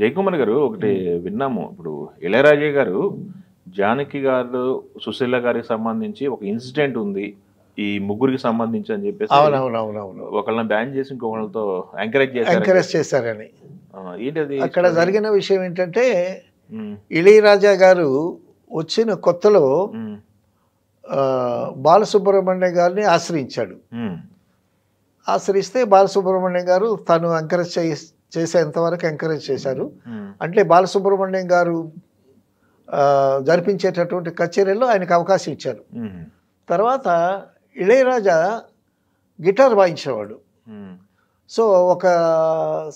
జయకుమార్ గారు ఒకటి విన్నాము. ఇప్పుడు ఇళయరాజా గారు, జానకి గారు, సుశీల గారికి సంబంధించి ఒక ఇన్సిడెంట్ ఉంది. ఈ ముగ్గురికి సంబంధించి అని చెప్పేసి అవునవునవునవును. ఒకళ్ళని బ్యాన్ చేసి ఇంకొకళ్ళతో ఎంకరేజ్ చేశారు. ఎంకరేజ్ చేశారని. ఏంటది? అక్కడ జరిగిన విషయం ఏంటంటే, ఉమ్, ఇళయరాజా గారు వచ్చిన కొత్తలో ఉమ్, బాలసుబ్రహ్మణ్యం గారిని ఆశ్రయించాడు. ఉమ్, ఆశ్రయిస్తే బాలసుబ్రహ్మణ్యం గారు తను ఎంకరేజ్ చేసేంతవరకు ఎంకరేజ్ చేశారు. ఉమ్, అంటే బాలసుబ్రహ్మణ్యం గారు జరిపించేటటువంటి కచేరీల్లో ఆయనకు అవకాశం ఇచ్చారు. ఉమ్, తర్వాత ఇళయరాజా గిటార్ వాయించేవాడు. ఉమ్, సో ఒక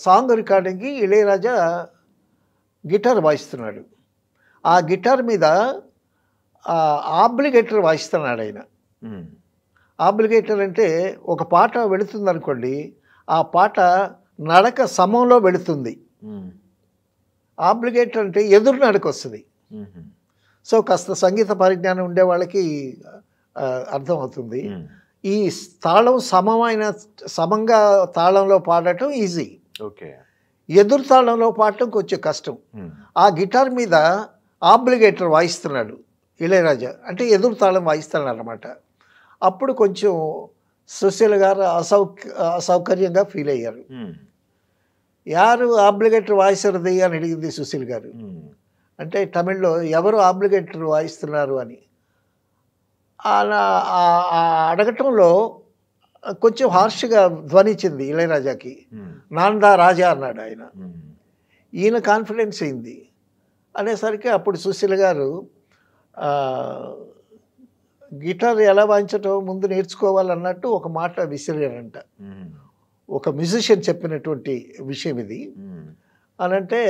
సాంగ్ రికార్డింగ్కి ఇళయరాజా గిటార్ వాయిస్తున్నాడు. ఆ గిటార్ మీద ఆబ్లిగేటర్ వాయిస్తున్నాడు ఆయన. ఉమ్, ఆబ్లిగేటర్ అంటే ఒక పాట వెళుతుంది అనుకోండి, ఆ పాట నడక సమంలో వెళుతుంది. ఉమ్, ఆబ్లిగేటర్ అంటే ఎదురు నడక వస్తుంది. ఉమ్, సో కాస్త సంగీత పరిజ్ఞానం ఉండే వాళ్ళకి అర్థమవుతుంది. ఉమ్, ఈ తాళం సమంగా తాళంలో పాడటం ఈజీ, ఓకే. ఎదురు తాళంలో పాడటం కొంచెం కష్టం. ఉమ్, ఆ గిటార్ మీద ఆబ్లిగేటర్ వాయిస్తున్నాడు ఇళయరాజా, అంటే ఎదురు తాళం వాయిస్తున్నాడు అన్నమాట. అప్పుడు కొంచెం సుశీల గారు అసౌకర్యంగా ఫీల్ అయ్యారు. ఉమ్, యారు ఆబ్లిగేటర్ వాయిస్తున్నది అని అడిగింది సుశీల్ గారు. ఉమ్, అంటే తమిళ్లో ఎవరు ఆబ్లిగేటర్ వాయిస్తున్నారు అని అలా అడగటంలో కొంచెం హార్ష్గా ధ్వనించింది ఇళయరాజాకి. ఉమ్, నాందా రాజా అన్నాడు ఆయన. ఉమ్, ఈయన కాన్ఫిడెన్స్ అయింది అనేసరికి అప్పుడు సుశీల గారు గిటార్ ఎలా వాయించటం ముందు నేర్చుకోవాలన్నట్టు ఒక మాట విసిరారంట. ఉమ్, ఒక మ్యూజిషియన్ చెప్పినటువంటి విషయం ఇది. ఉమ్, అనంటే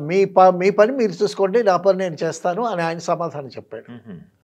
మీ పని మీరు చూసుకోండి, నా పని నేను చేస్తాను అని ఆయన సమాధానం చెప్పాడు. ఉమ్,